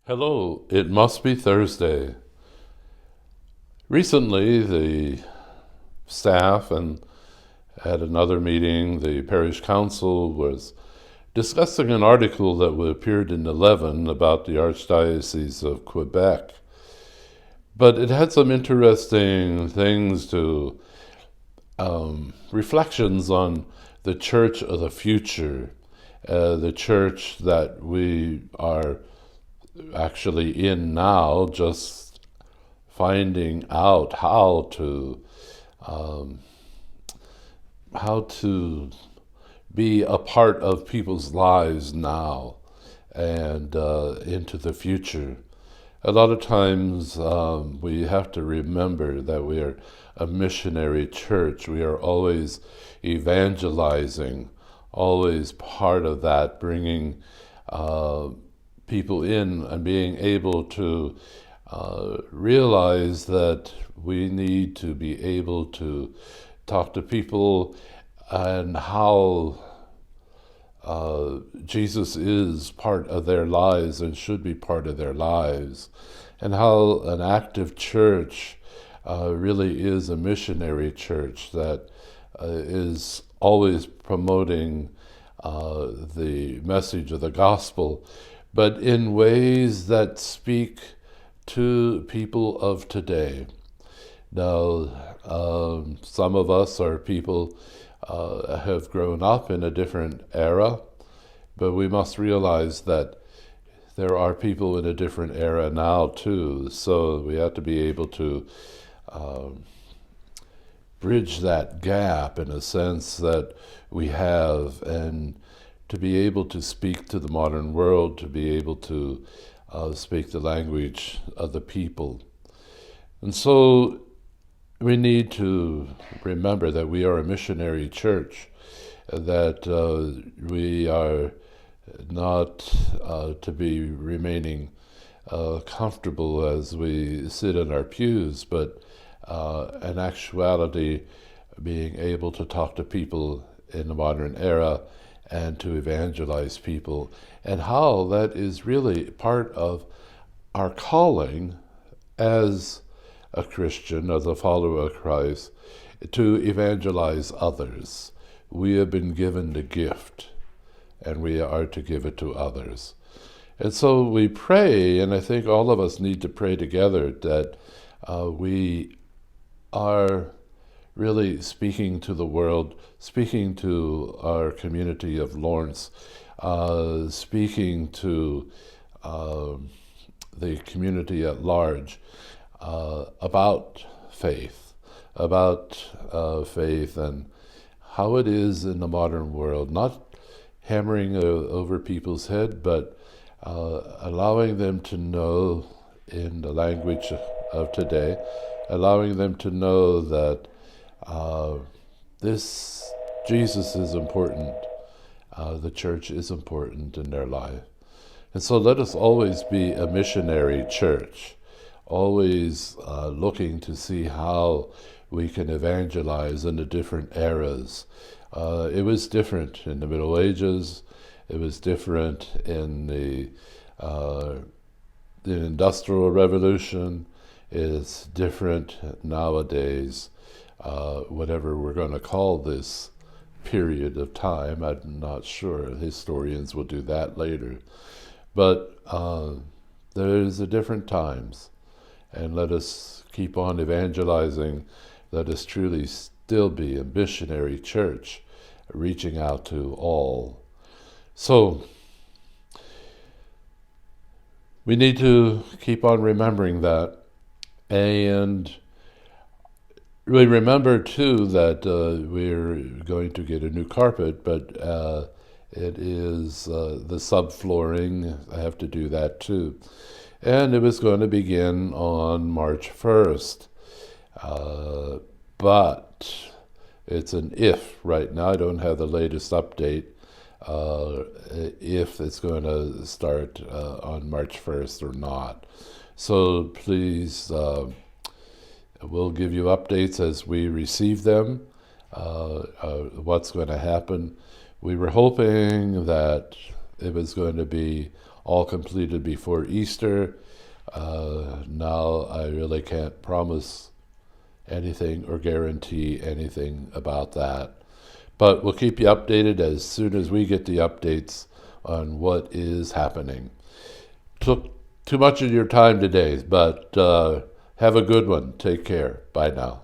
Hello, it must be Thursday. Recently, the staff and at another meeting, the parish council was discussing an article that appeared in 11 about the Archdiocese of Quebec. But it had some interesting things to reflections on the church of the future, the church that we are actually in now, just finding out how to be a part of people's lives now and into the future. A lot of times we have to remember that we are a missionary church. We are always evangelizing, always part of that, bringing people in and being able to realize that we need to be able to talk to people and how Jesus is part of their lives and should be part of their lives, and how an active church really is a missionary church that is always promoting the message of the gospel, but in ways that speak to people of today. Now, some of us are people have grown up in a different era, but we must realize that there are people in a different era now too, so we have to be able to bridge that gap in a sense that we have, and to be able to speak to the modern world, to be able to speak the language of the people. And so we need to remember that we are a missionary church, that we are not to be remaining comfortable as we sit in our pews, but in actuality being able to talk to people in the modern era and to evangelize people, and how that is really part of our calling as a Christian, as a follower of Christ, to evangelize others. We have been given the gift, and we are to give it to others. And so we pray, and I think all of us need to pray together that we are really speaking to the world, speaking to our community of Lawrence, speaking to the community at large about faith and how it is in the modern world, not hammering over people's head, but allowing them to know in the language of today, allowing them to know that this Jesus is important, the church is important in their life. And so let us always be a missionary church, always looking to see how we can evangelize in the different eras. It was different in the Middle Ages, it was different in the Industrial Revolution, it's different nowadays. Whatever we're going to call this period of time, I'm not sure. Historians will do that later. But there's a different times, and let us keep on evangelizing. Let us truly still be a missionary church, reaching out to all. So we need to keep on remembering that, and we remember too that we're going to get a new carpet, but it is the subflooring. I have to do that too. And it was going to begin on March 1st. But it's an if right now. I don't have the latest update if it's going to start on March 1st or not. So please, we'll give you updates as we receive them. what's going to happen. We were hoping that it was going to be all completed before Easter. Now I really can't promise anything or guarantee anything about that. But we'll keep you updated as soon as we get the updates on what is happening. Took too much of your time today, but have a good one. Take care. Bye now.